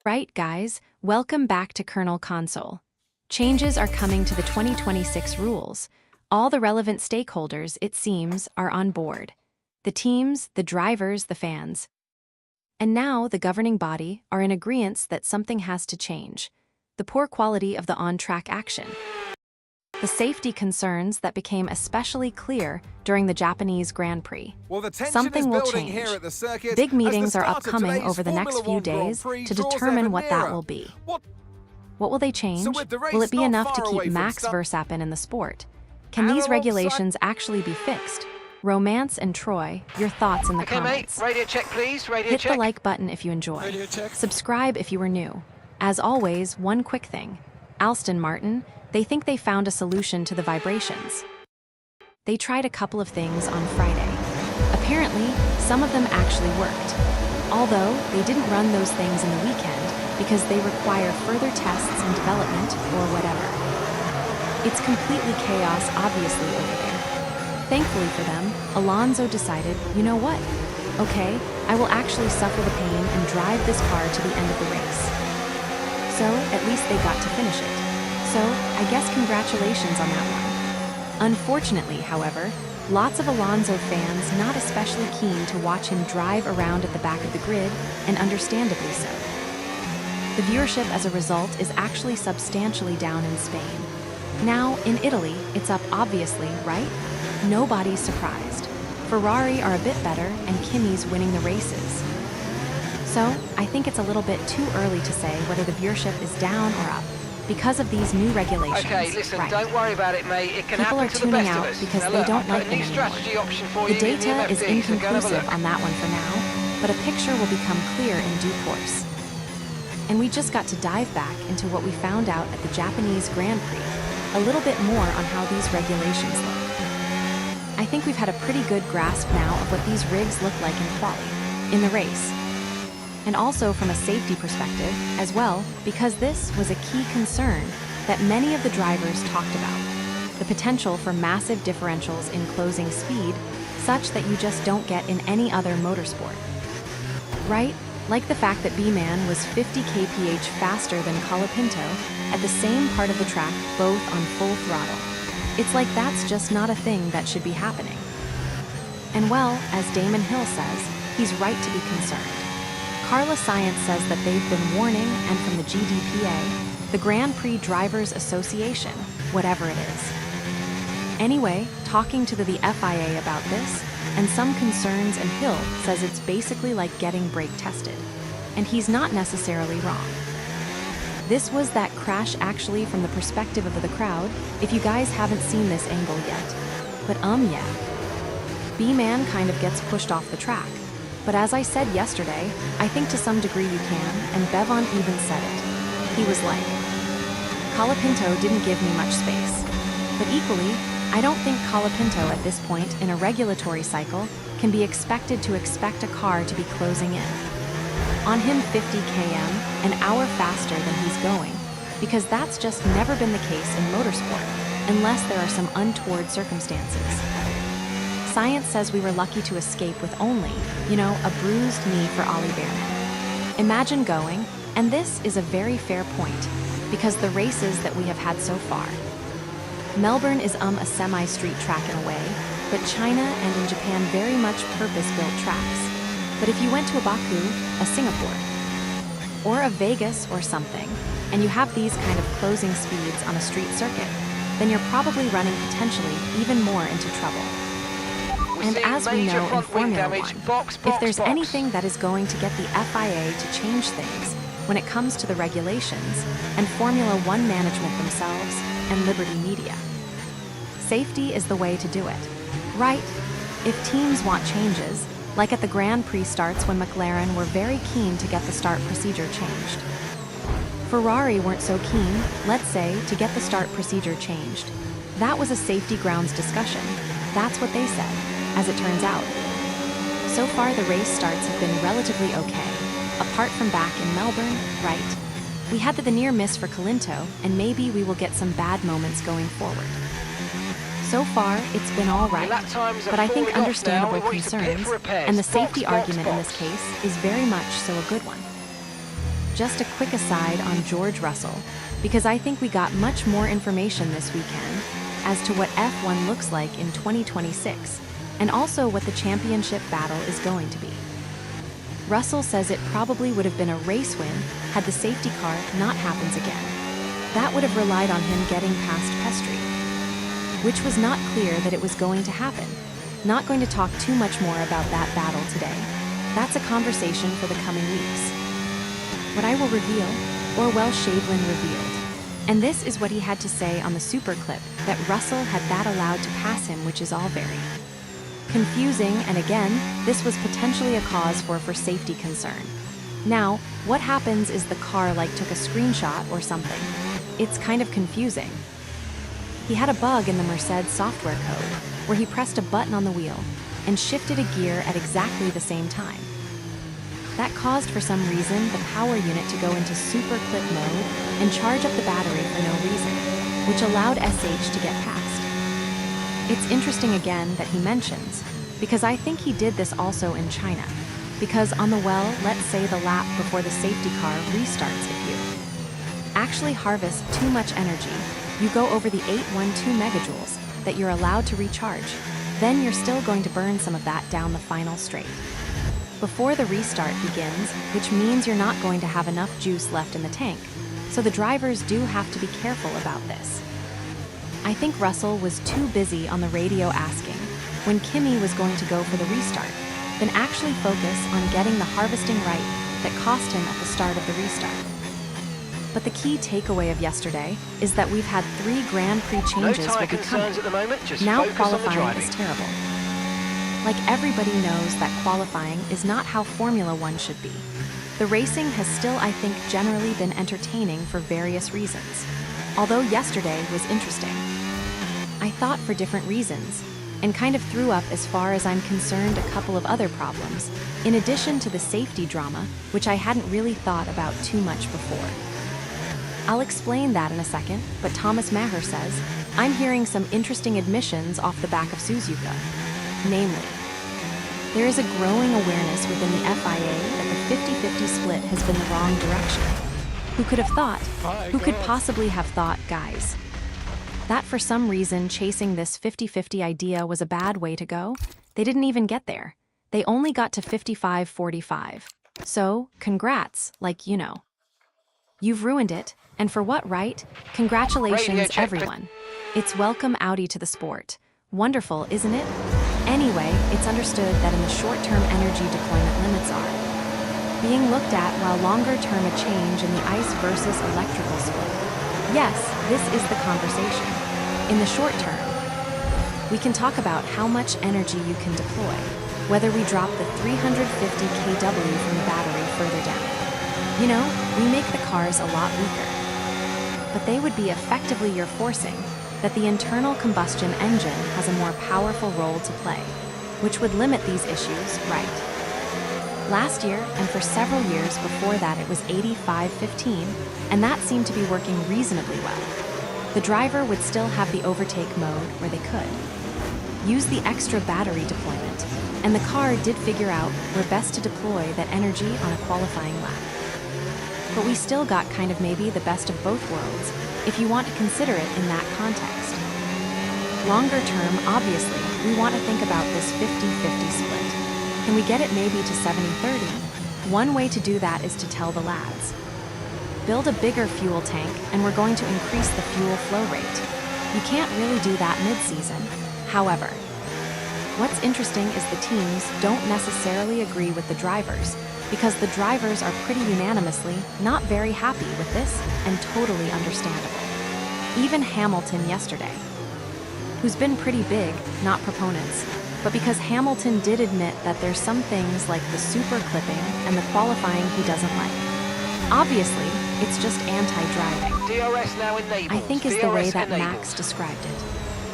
Right, guys, welcome back to Kernel Console. Changes are coming to the 2026 rules. All the relevant stakeholders, it seems, are on board. The teams, the drivers, the fans. And now the governing body are in agreement that something has to change. The poor quality of the on-track action. The safety concerns that became especially clear during the Japanese Grand Prix. Well, the tension Something is will building change. here at the circuit Big as the meetings are start of upcoming today's over the next Formula few One Grand days Prix to draws determine ever what that nearer. will be. What? What will they change? So with the race Will it be not enough to far keep away from Max start- Verstappen in the sport? Can And these alongside- regulations actually be fixed? Romance and Troy, your thoughts in the Okay, comments. mate. Radio check, please. Radio Hit check. the like button if you enjoy. Radio check. Subscribe if you are new. As always, one quick thing. Alston Martin, they think they found a solution to the vibrations. They tried a couple of things on Friday. Apparently, some of them actually worked. Although, they didn't run those things in the weekend because they require further tests and development or whatever. It's completely chaos, obviously, over there. Thankfully for them, Alonso decided, you know what? Okay, I will actually suffer the pain and drive this car to the end of the race. So, at least they got to finish it. So, I guess congratulations on that one. Unfortunately, however, lots of Alonso fans not especially keen to watch him drive around at the back of the grid, and understandably so. The viewership as a result is actually substantially down in Spain. Now, in Italy, it's up obviously, right? Nobody's surprised. Ferrari are a bit better, and Kimi's winning the races. So, I think it's a little bit too early to say whether the viewership is down or up, because of these new regulations. Okay, listen, right. don't worry about it, mate. It can People happen are to the tuning best out of us. because Now, they look, don't I've like got a them new anymore. strategy option for The you in data is MFD, so go and have a inconclusive look. on that one for now, but a picture will become clear in due course. And we just got to dive back into what we found out at the Japanese Grand Prix, a little bit more on how these regulations look. I think we've had a pretty good grasp now of what these rigs look like in quali, in the race. And also from a safety perspective as well, because this was a key concern that many of the drivers talked about. The potential for massive differentials in closing speed, such that you just don't get in any other motorsport. Right? Like the fact that B-Man was 50 kph faster than Colapinto at the same part of the track, both on full throttle. It's like that's just not a thing that should be happening. And well, as Damon Hill says, he's right to be concerned. Carla Science says that they've been warning, and from the GDPA, the Grand Prix Drivers Association, whatever it is. Anyway, talking to the FIA about this, and some concerns, and Hill says it's basically like getting brake tested. And he's not necessarily wrong. This was that crash actually from the perspective of the crowd, if you guys haven't seen this angle yet. But yeah. B-Man kind of gets pushed off the track. But as I said yesterday, I think to some degree you can, and Bevon even said it. He was like, Colapinto didn't give me much space. But equally, I don't think Colapinto at this point in a regulatory cycle can be expected to expect a car to be closing in on him 50 km an hour faster than he's going, because that's just never been the case in motorsport, unless there are some untoward circumstances. Science says we were lucky to escape with only, a bruised knee for Ollie Behrman. Imagine going, and this is a very fair point, because the races that we have had so far. Melbourne is a semi-street track in a way, but China and in Japan very much purpose-built tracks. But if you went to a Baku, a Singapore, or a Vegas or something, and you have these kind of closing speeds on a street circuit, then you're probably running potentially even more into trouble. And as we know in Formula One, if there's anything that is going to get the FIA to change things when it comes to the regulations and Formula One management themselves and Liberty Media, safety is the way to do it. Right? If teams want changes, like at the Grand Prix starts when McLaren were very keen to get the start procedure changed. Ferrari weren't so keen, let's say, to get the start procedure changed. That was a safety grounds discussion. That's what they said, as it turns out. So far the race starts have been relatively okay, apart from back in Melbourne, right? We had the near miss for Colinto, and maybe we will get some bad moments going forward. So far, it's been all right, but I think understandable concerns, and the safety argument in this case is very much so a good one. just a quick aside on George Russell, because I think we got much more information this weekend as to what F1 looks like in 2026, and also what the championship battle is going to be. Russell says it probably would have been a race win had the safety car not happened again. That would have relied on him getting past Piastri, which was not clear that it was going to happen. Not going to talk too much more about that battle today. That's a conversation for the coming weeks. What I will reveal, or well, Shavelin revealed. And this is what he had to say on the super clip, that Russell had that allowed to pass him, which is all very confusing, and again, this was potentially a cause for safety concern. Now, what happens is the car took a screenshot or something. It's kind of confusing. He had a bug in the Mercedes software code, where he pressed a button on the wheel and shifted a gear at exactly the same time. That caused, for some reason, the power unit to go into super clip mode and charge up the battery for no reason, which allowed SH to get past. It's interesting again that he mentions, because I think he did this also in China, because on the let's say the lap before the safety car restarts, if you actually harvest too much energy, you go over the 812 megajoules that you're allowed to recharge, then you're still going to burn some of that down the final straight before the restart begins, which means you're not going to have enough juice left in the tank. So the drivers do have to be careful about this. I think Russell was too busy on the radio asking when Kimi was going to go for the restart, than actually focus on getting the harvesting right that cost him at the start of the restart. But the key takeaway of yesterday is that we've had 3 Grand Prix changes will be coming. At the moment. Just now focus on the qualifying driving. is terrible. Like everybody knows that qualifying is not how Formula One should be. The racing has still, I think, generally been entertaining for various reasons. Although yesterday was interesting. I thought for different reasons, and kind of threw up as far as I'm concerned a couple of other problems, in addition to the safety drama, which I hadn't really thought about too much before. I'll explain that in a second, but Thomas Maher says, I'm hearing some interesting admissions off the back of Suzuka. Namely, there is a growing awareness within the FIA that the 50-50 split has been the wrong direction. Who could have thought? Who could possibly have thought, guys? That for some reason chasing this 50-50 idea was a bad way to go? They didn't even get there. They only got to 55-45. So, congrats, You've ruined it, and for what, right? Congratulations, everyone. It's welcome Audi to the sport. Wonderful, isn't it? Anyway, it's understood that in the short-term energy deployment limits are being looked at, while longer-term a change in the ICE versus electrical split. Yes, this is the conversation. In the short term, we can talk about how much energy you can deploy, whether we drop the 350 kW from the battery further down. We make the cars a lot weaker. But they would be effectively you're forcing that the internal combustion engine has a more powerful role to play, which would limit these issues, right? Last year, and for several years before that, it was 85-15, and that seemed to be working reasonably well. The driver would still have the overtake mode where they could use the extra battery deployment, and the car did figure out where best to deploy that energy on a qualifying lap. But we still got kind of maybe the best of both worlds, if you want to consider it in that context. Longer term, obviously, we want to think about this 50-50 split. Can we get it maybe to 70-30? One way to do that is to tell the lads, build a bigger fuel tank and we're going to increase the fuel flow rate. You can't really do that mid-season. However, what's interesting is the teams don't necessarily agree with the drivers, because the drivers are pretty unanimously not very happy with this, and totally understandable. Even Hamilton yesterday, who's been pretty big, not proponents, but because Hamilton did admit that there's some things like the super clipping and the qualifying he doesn't like. Obviously, it's just anti-driving, DRS now enabled. I think is the way DRS that enabled. Max described it.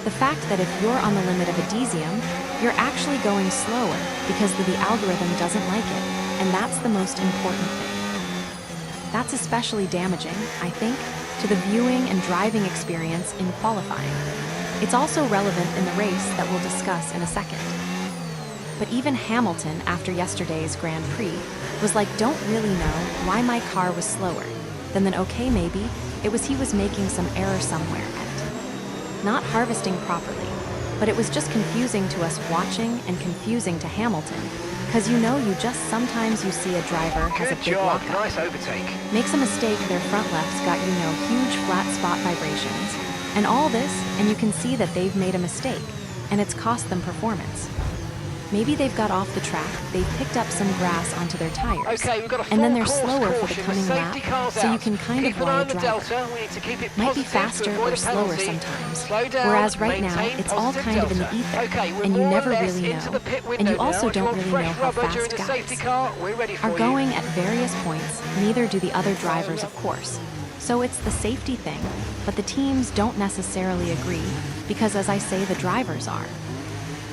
The fact that if you're on the limit of a DZM, you're actually going slower because the algorithm doesn't like it, and that's the most important thing. That's especially damaging, I think, to the viewing and driving experience in qualifying. It's also relevant in the race that we'll discuss in a second. But even Hamilton, after yesterday's Grand Prix, was like, don't really know why my car was slower. Then okay, maybe it was he was making some error somewhere and not harvesting properly. But it was just confusing to us watching and confusing to Hamilton. Because you just sometimes you see a driver has a big lockup. Nice overtake. Makes a mistake, their front left's got huge flat spot vibrations. And all this, and you can see that they've made a mistake, and it's cost them performance. Maybe they've got off the track, they've picked up some grass onto their tires, Okay, we've got a and then full they're course slower for the caution. coming lap, Safety car's so you out. can kind Keep of an eye why a on the driver delta. We need to keep it might be positive faster to avoid or a slower penalty. sometimes. Slow down, Whereas right now, maintain it's all positive kind of in the delta. ether, Okay, we're and you more or never less really into know. the pit And window you also now. If you don't want really fresh know how rubber fast during the safety guys car, we're ready for are you. going at various points, neither do the other drivers, of course. So it's the safety thing, but the teams don't necessarily agree, because as I say, the drivers are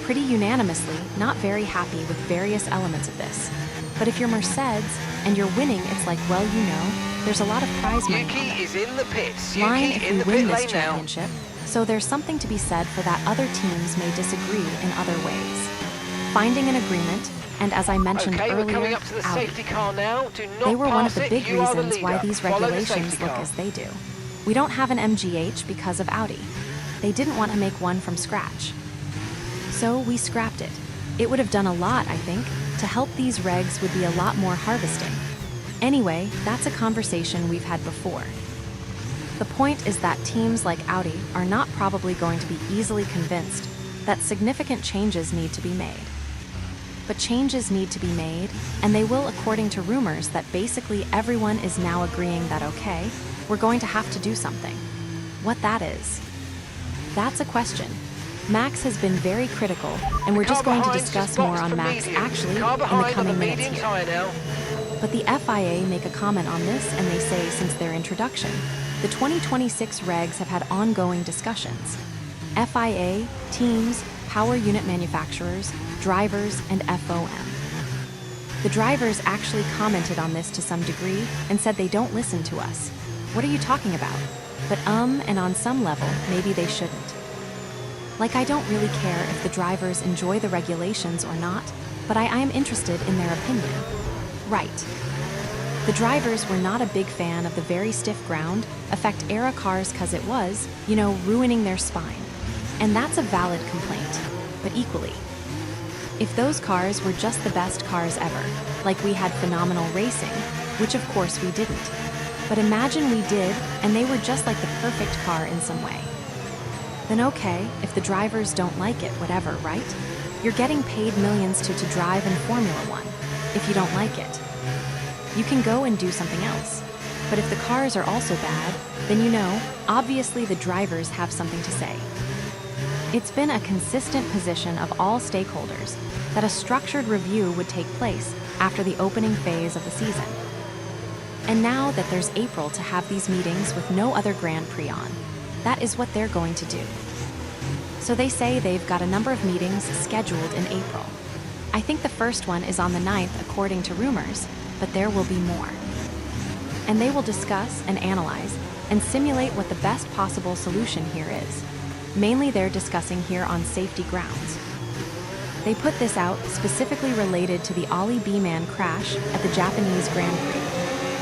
pretty unanimously not very happy with various elements of this. But if you're Mercedes and you're winning, it's like, well, there's a lot of prize money Yuki is in the pits. line Yuki if in we the win pit this lane now. championship. So there's something to be said for that other teams may disagree in other ways. Finding an agreement, and as I mentioned Okay, we're coming earlier, up to the Audi. safety car now. Do not They were one of pass the it. big You are the reasons why leader. these Follow the regulations safety look car. as they do. We don't have an MGH because of Audi. They didn't want to make one from scratch. So we scrapped it. It would have done a lot, I think. To help these regs would be a lot more harvesting. Anyway, that's a conversation we've had before. The point is that teams like Audi are not probably going to be easily convinced that significant changes need to be made. But changes need to be made, and they will, according to rumors that basically everyone is now agreeing that okay, we're going to have to do something. What that is? That's a question. Max has been very critical, and we're just going to discuss more on Max actually in the coming minutes here. But the FIA make a comment on this, and they say since their introduction, the 2026 regs have had ongoing discussions. FIA, teams, power unit manufacturers, drivers, and FOM. The drivers actually commented on this to some degree and said they don't listen to us. What are you talking about? But and on some level, maybe they shouldn't. Like, I don't really care if the drivers enjoy the regulations or not, but I am interested in their opinion. Right. The drivers were not a big fan of the very stiff ground, era cars cause it was, ruining their spine. And that's a valid complaint, but equally. If those cars were just the best cars ever, like we had phenomenal racing, which of course we didn't. But imagine we did, and they were just like the perfect car in some way. Then okay, if the drivers don't like it, whatever, right? You're getting paid millions to drive in Formula One. If you don't like it, you can go and do something else. But if the cars are also bad, then obviously the drivers have something to say. It's been a consistent position of all stakeholders that a structured review would take place after the opening phase of the season. And now that there's April to have these meetings with no other Grand Prix on, that is what they're going to do. So they say they've got a number of meetings scheduled in April. I think the first one is on the 9th according to rumors, but there will be more. And they will discuss and analyze and simulate what the best possible solution here is. Mainly they're discussing here on safety grounds. They put this out specifically related to the Ollie B-Man crash at the Japanese Grand Prix.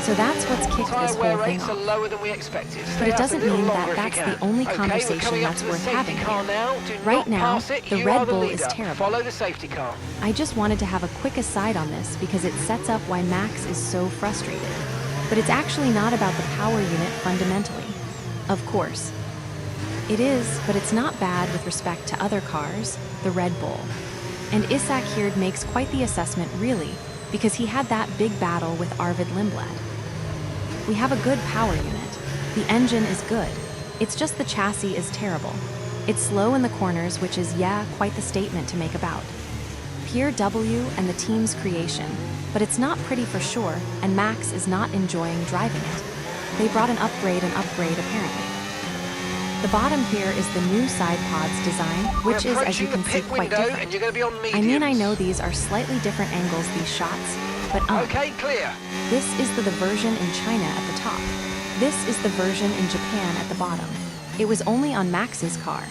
So that's what's kicked this whole thing off. Lower than we expected. But it doesn't mean that that's the only conversation that's worth having here. Right now, the Red Bull is terrible. Follow the safety car. I just wanted to have a quick aside on this because it sets up why Max is so frustrated. But it's actually not about the power unit fundamentally. Of course. It is, but it's not bad with respect to other cars, the Red Bull. And Isak here makes quite the assessment really, because he had that big battle with Arvid Lindblad. We have a good power unit. The engine is good. It's just the chassis is terrible. It's slow in the corners, which is, quite the statement to make about Pierre W. and the team's creation, but it's not pretty for sure, and Max is not enjoying driving it. They brought an upgrade apparently. The bottom here is the new side pods design, which is, as you can see, quite different. I know these are slightly different angles, these shots, but okay, clear. This is the version in China at the top. This is the version in Japan at the bottom. It was only on Max's car.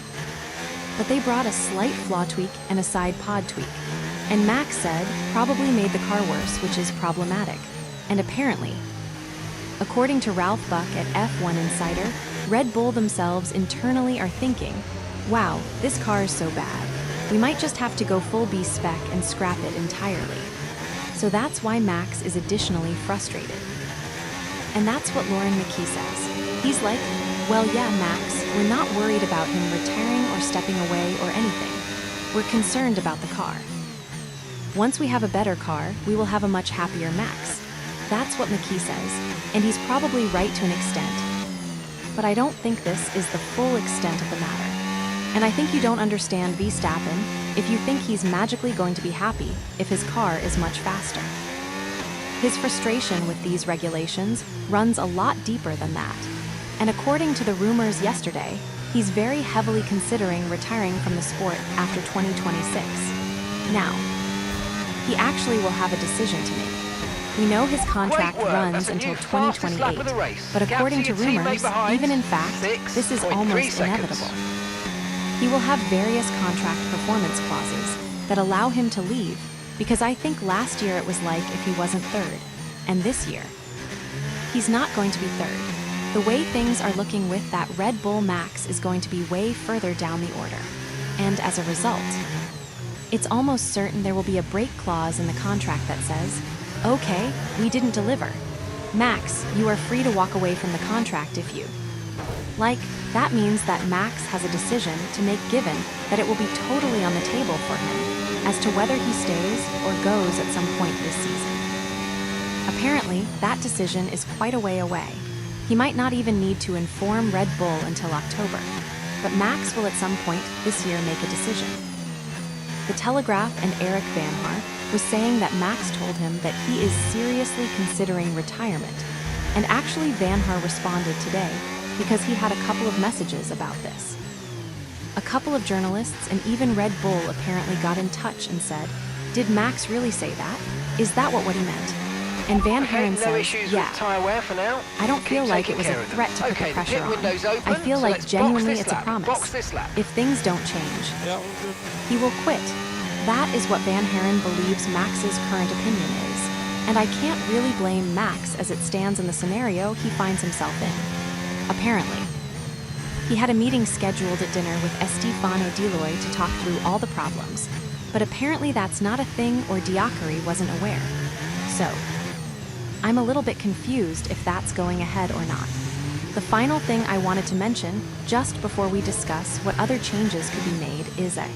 But they brought a slight flaw tweak and a side pod tweak. And Max said, probably made the car worse, which is problematic. And apparently, according to Ralph Buck at F1 Insider, Red Bull themselves internally are thinking, wow, this car is so bad. We might just have to go full B spec and scrap it entirely. So that's why Max is additionally frustrated. And that's what Lauren McKee says. He's like, well, yeah, Max, we're not worried about him retiring or stepping away or anything. We're concerned about the car. Once we have a better car, we will have a much happier Max. That's what McKee says, and he's probably right to an extent. But I don't think this is the full extent of the matter. And I think you don't understand Verstappen if you think he's magically going to be happy if his car is much faster. His frustration with these regulations runs a lot deeper than that. And according to the rumors yesterday, he's very heavily considering retiring from the sport after 2026. Now, he actually will have a decision to make. We know his contract runs until 2028, but according to rumors, even in fact, this is almost inevitable. He will have various contract performance clauses that allow him to leave, because I think last year it was like if he wasn't third, and this year, he's not going to be third. The way things are looking with that Red Bull Max is going to be way further down the order, and as a result, it's almost certain there will be a break clause in the contract that says, okay, we didn't deliver. Max, you are free to walk away from the contract if you. Like, that means that Max has a decision to make given that it will be totally on the table for him as to whether he stays or goes at some point this season. Apparently, that decision is quite a way away. He might not even need to inform Red Bull until October, but Max will at some point this year make a decision. The Telegraph and Eric Van Haar was saying that Max told him that he is seriously considering retirement, and actually Van Haar responded today because he had a couple of messages about this. A couple of journalists and even Red Bull apparently got in touch and said, did Max really say that? Is that what he meant? And Van Haren says, yeah, I don't feel like it was a threat to put the pressure on. I feel like genuinely it's a promise. If things don't change, he will quit. That is what Van Haren believes Max's current opinion is. And I can't really blame Max as it stands in the scenario he finds himself in. Apparently, he had a meeting scheduled at dinner with Estefano Deloy to talk through all the problems. But apparently that's not a thing or Diacari wasn't aware. So, I'm a little bit confused if that's going ahead or not. The final thing I wanted to mention, just before we discuss what other changes could be made, is a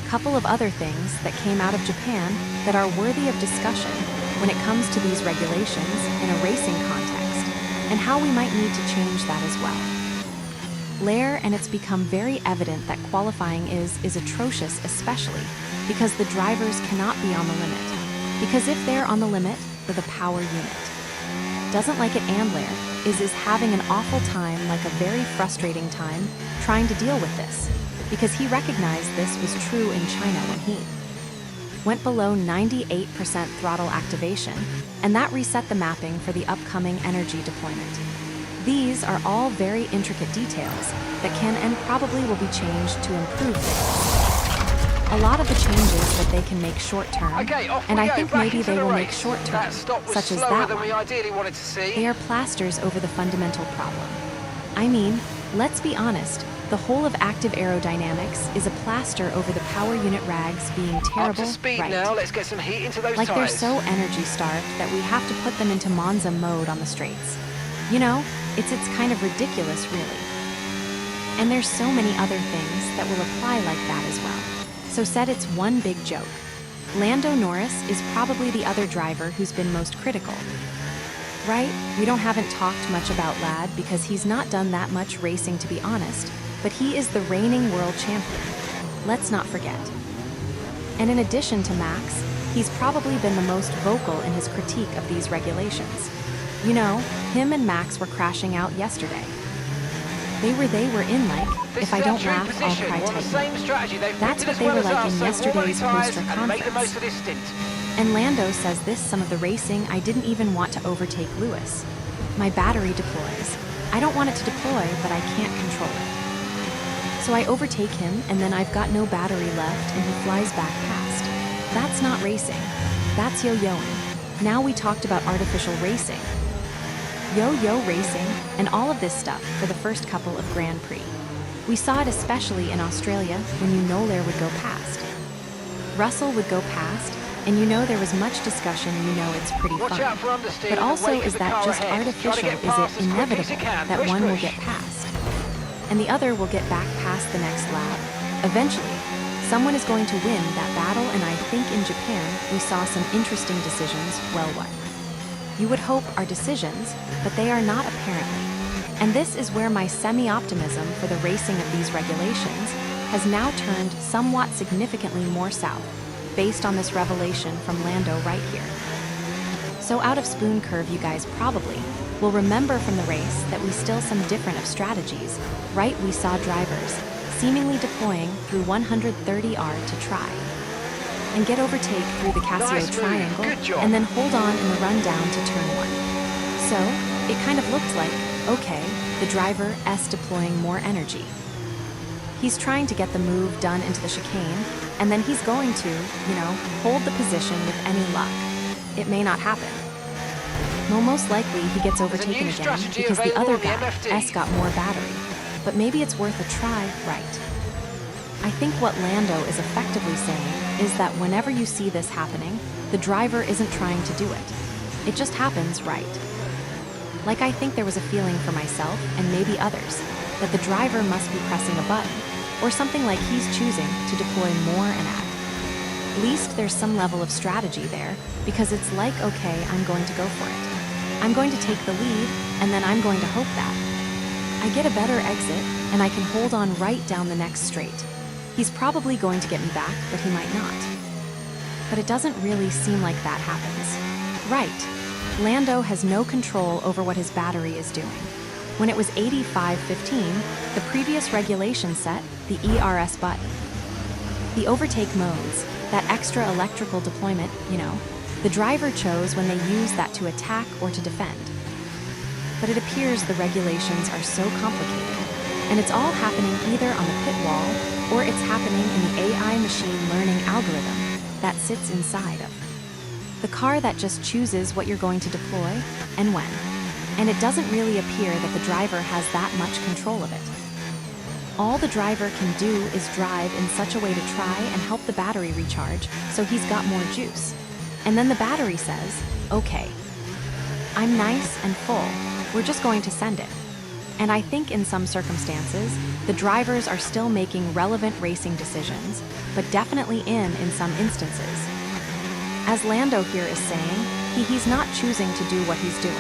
couple of other things that came out of Japan that are worthy of discussion when it comes to these regulations in a racing context, and how we might need to change that as well. And it's become very evident that qualifying is atrocious, especially because the drivers cannot be on the limit. Because if they're on the limit, they're the power unit. Doesn't like it, and Lair is having an awful time, like a very frustrating time, trying to deal with this, because he recognized this was true in China when he went below 98% throttle activation, and that reset the mapping for the upcoming energy deployment. These are all very intricate details that can and probably will be changed to improve things. A lot of the changes that they can make short-term, and I think maybe they will make short-term, such as that one. They are plasters over the fundamental problem. I mean, let's be honest, the whole of active aerodynamics is a plaster over the power unit rags being terrible, right? Now, let's get some heat into those like tires. They're so energy-starved that we have to put them into Monza mode on the straights. You know, it's kind of ridiculous, really. And there's so many other things that will apply like that as well. So said it's one big joke. Lando Norris is probably the other driver who's been most critical. Right? We haven't talked much about Lad because he's not done that much racing, to be honest, but he is the reigning world champion. Let's not forget. And in addition to Max, he's probably been the most vocal in his critique of these regulations. You know, him and Max were crashing out yesterday. They were in like, if I don't laugh, I'll cry type. That's what they were like in yesterday's poster conference. And Lando says this, some of the racing, I didn't even want to overtake Lewis. My battery deploys. I don't want it to deploy, but I can't control it. So I overtake him, and then I've got no battery left, and he flies back past. That's not racing. That's yo-yoing. Now we talked about artificial racing. Yo-yo racing and all of this stuff for the first couple of Grand Prix. We saw it especially in Australia when Noler would go past. Russell would go past, and there was much discussion, it's pretty Watch fun. out for understeer But and also, wait for is the that car just ahead. Try to artificial? get Is past it as quick as you inevitable can. that Push, one will push. get past? And the other will get back past the next lap? Eventually, someone is going to win that battle, and I think in Japan we saw some interesting decisions. Well, what? You would hope are decisions, but they are not apparently. And this is where my semi-optimism for the racing of these regulations has now turned somewhat significantly more south, based on this revelation from Lando right here. So out of Spoon Curve, you guys probably will remember from the race that we still some different of strategies, right? We saw drivers seemingly deploying through 130R to try and get overtake through the Casio Nice move. triangle, Good job. and then hold on in the run down to turn 1. So it kind of looked like, okay, the driver S deploying more energy. He's trying to get the move done into the chicane, and then he's going to, hold the position with any luck. It may not happen. Well, most likely he gets overtaken again strategy because the available other in the guy, MFD. S, got more battery. But maybe it's worth a try, right? I think what Lando is effectively saying is that whenever you see this happening, the driver isn't trying to do it. It just happens, right? Like, I think there was a feeling for myself, and maybe others, that the driver must be pressing a button, or something like he's choosing to deploy more and add. At least there's some level of strategy there, because it's like, okay, I'm going to go for it. I'm going to take the lead, and then I'm going to hope that I get a better exit, and I can hold on right down the next straight. He's probably going to get me back, but he might not. But it doesn't really seem like that happens. Right. Lando has no control over what his battery is doing. When it was 85-15, the previous regulation set the ERS button. The overtake modes, that extra electrical deployment, the driver chose when they used that to attack or to defend. But it appears the regulations are so complicated, and it's all happening either on the pit wall or it's happening in the AI machine learning algorithm that sits inside of the car that just chooses what you're going to deploy and when. And it doesn't really appear that the driver has that much control of it. All the driver can do is drive in such a way to try and help the battery recharge so he's got more juice. And then the battery says, okay, I'm nice and full, we're just going to send it. And I think in some circumstances, the drivers are still making relevant racing decisions, but definitely in some instances. As Lando here is saying, he's not choosing to do what he's doing.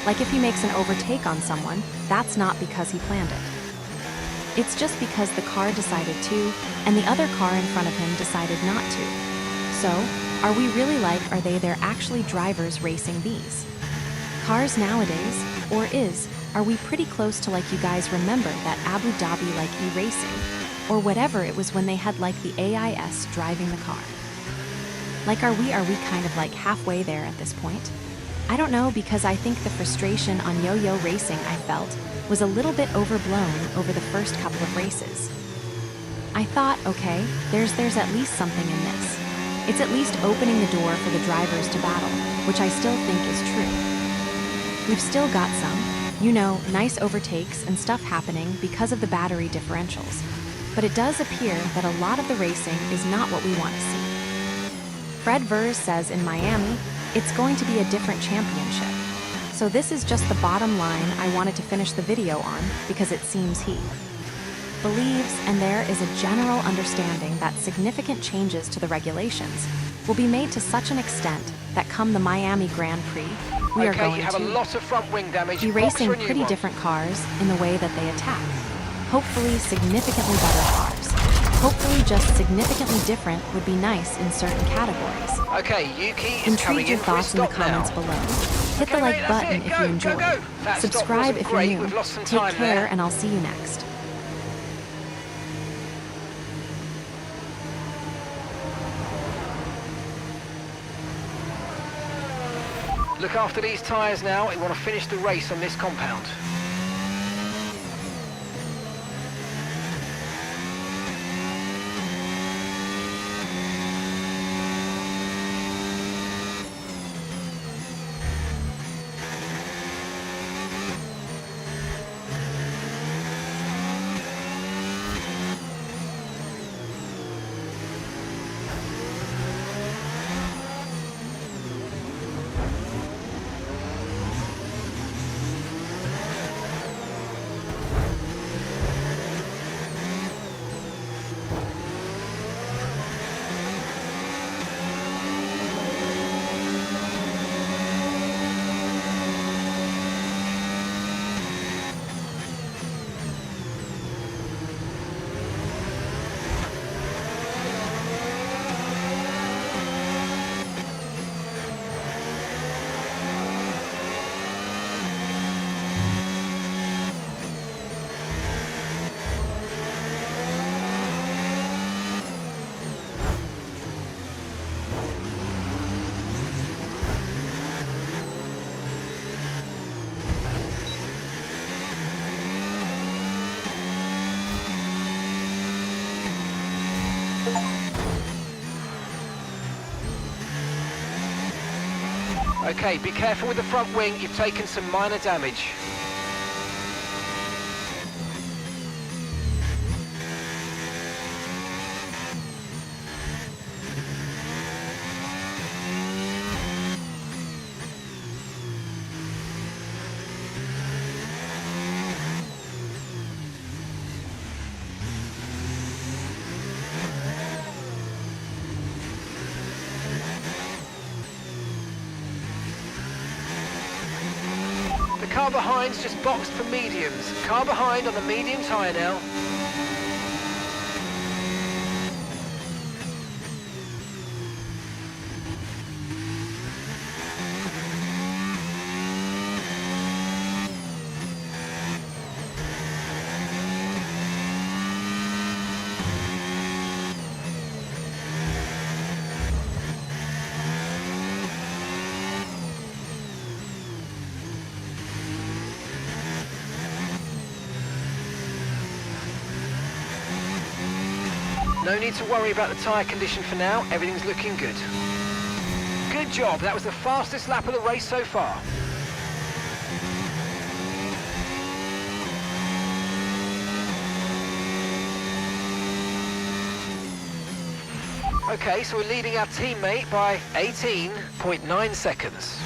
Like if he makes an overtake on someone, that's not because he planned it. It's just because the car decided to, and the other car in front of him decided not to. So, are we really are they're actually drivers racing these cars nowadays, or are we pretty close to you guys remember that Abu Dhabi e-racing, or whatever it was when they had the AIS driving the car? Are we kind of halfway there at this point? I don't know, because I think the frustration on yo-yo racing I felt was a little bit overblown over the first couple of races. I thought, okay, there's at least something in this. It's at least opening the door for the drivers to battle, which I still think is true. We've still got some, nice overtakes and stuff happening because of the battery differentials. But it does appear that a lot of the racing is not what we want to see. Fred Vers says in Miami, it's going to be a different championship. So this is just the bottom line I wanted to finish the video on, because it seems he believes, and there is a general understanding that significant changes to the regulations will be made to such an extent that come the Miami Grand Prix, we are going you have a lot of front wing damage. be Box racing for a new pretty one. different cars in the way that they attack. Hopefully significantly better cars. Hopefully just significantly different would be nice in certain categories. Okay, Yuki is coming Intrigue your in for a thoughts in the stop comments now. below. Hit the Okay, like mate, that's button it. if Go, you enjoyed. go, go. That stop Subscribe wasn't if you're great. new. We've lost some Take time care, there. and I'll see you next. Look after these tyres now. We want to finish the race on this compound. Okay, be careful with the front wing, you've taken some minor damage. The car behind's just boxed for mediums. Car behind on the medium tyre now. No need to worry about the tyre condition for now, everything's looking good. Good job, that was the fastest lap of the race so far. Okay, so we're leading our teammate by 18.9 seconds.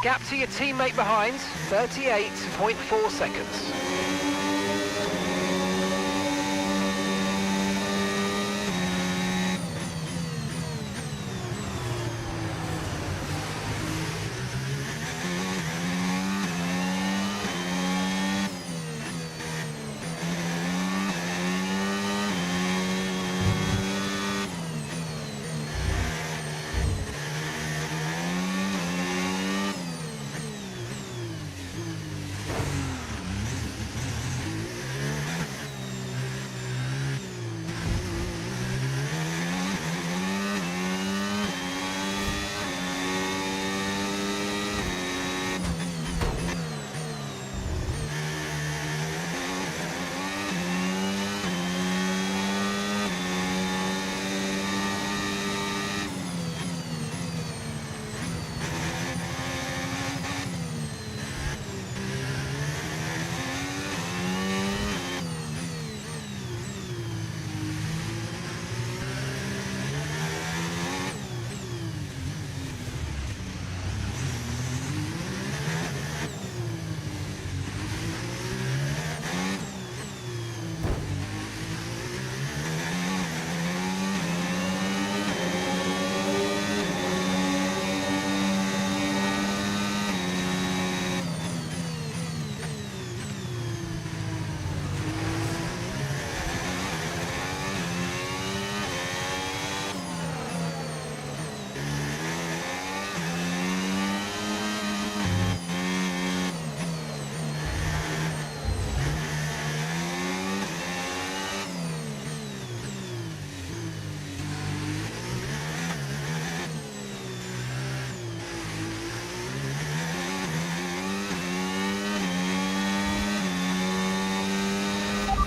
Gap to your teammate behind, 38.4 seconds.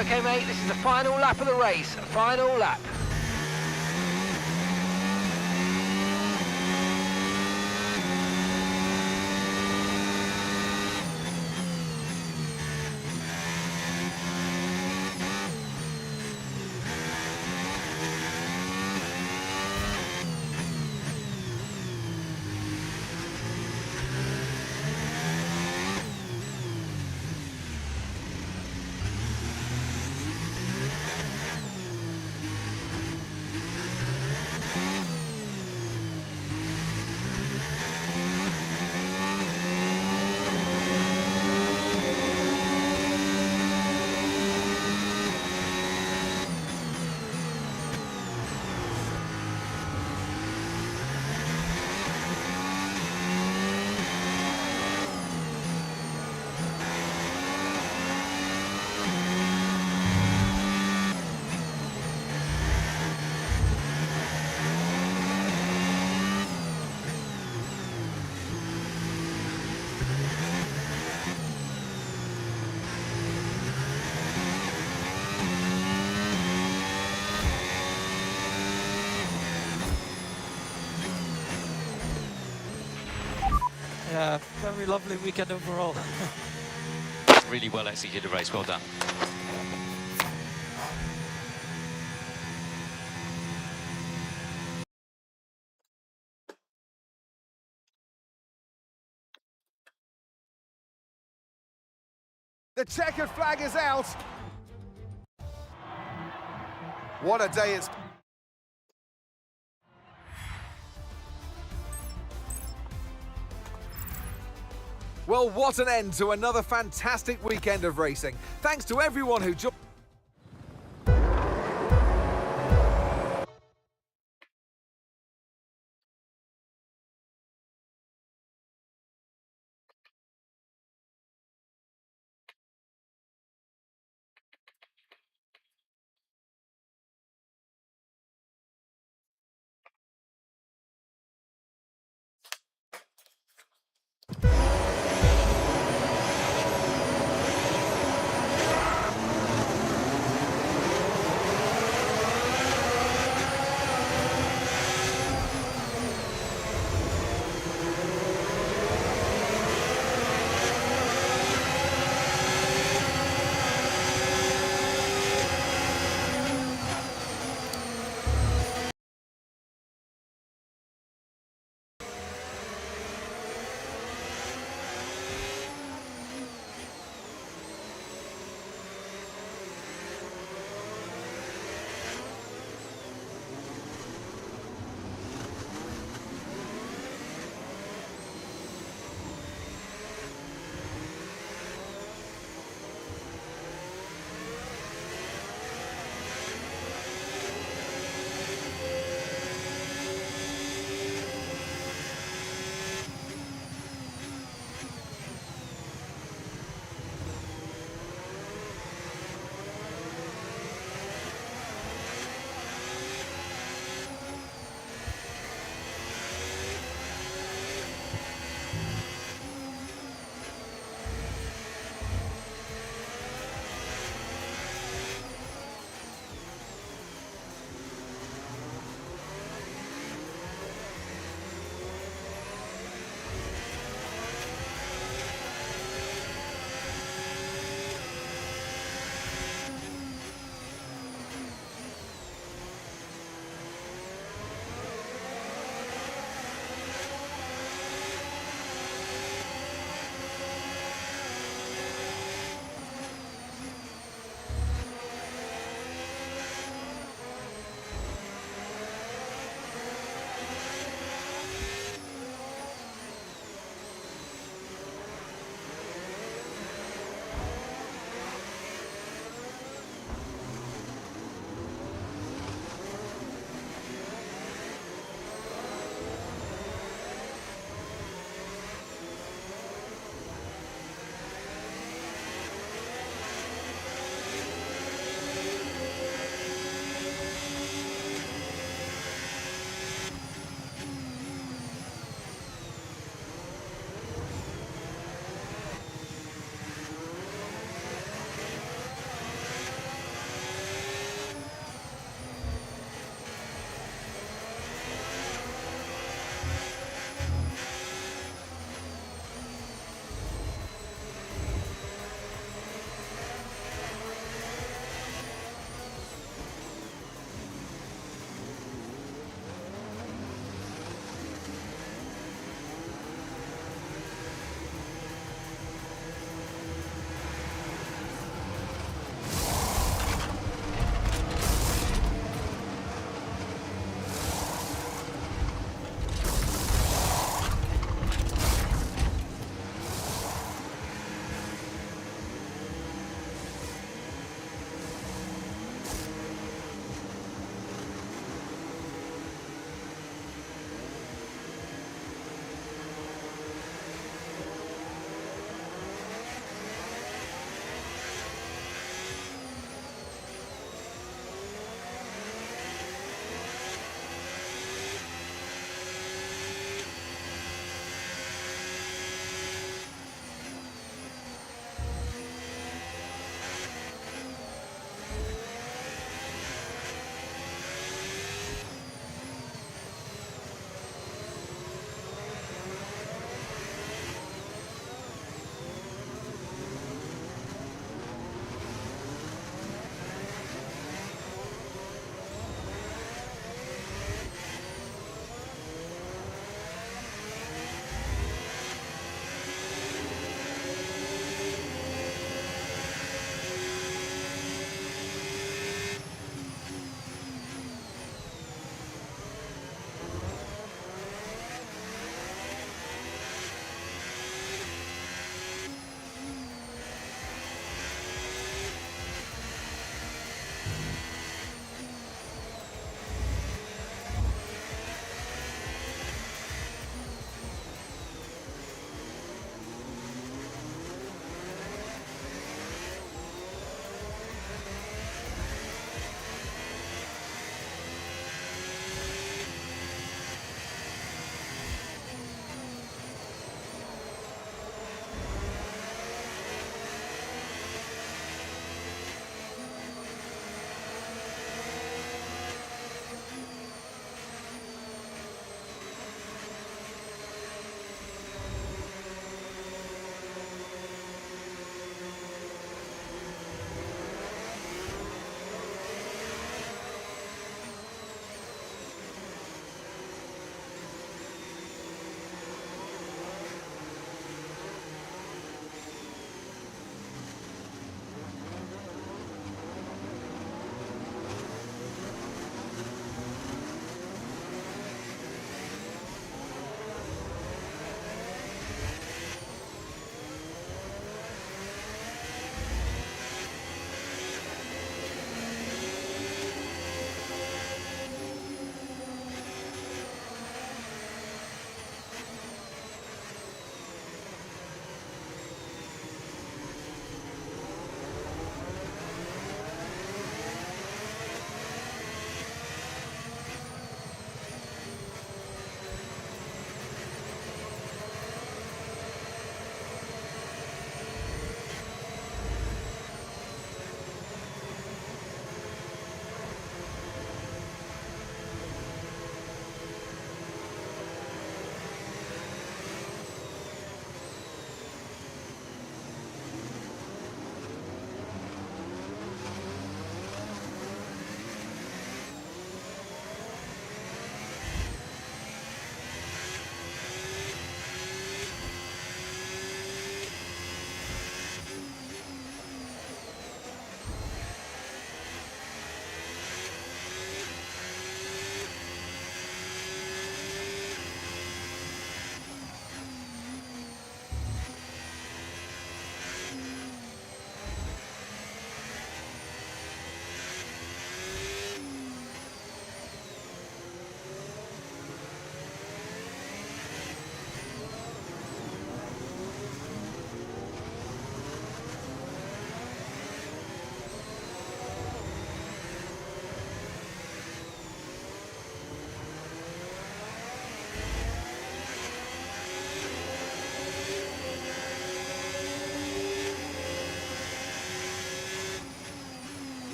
Okay, mate, this is the final lap of the race. Final lap. Yeah, very lovely weekend overall. Really well executed race, well done. The checkered flag is out. What a day it's... Well, what an end to another fantastic weekend of racing. Thanks to everyone who joined.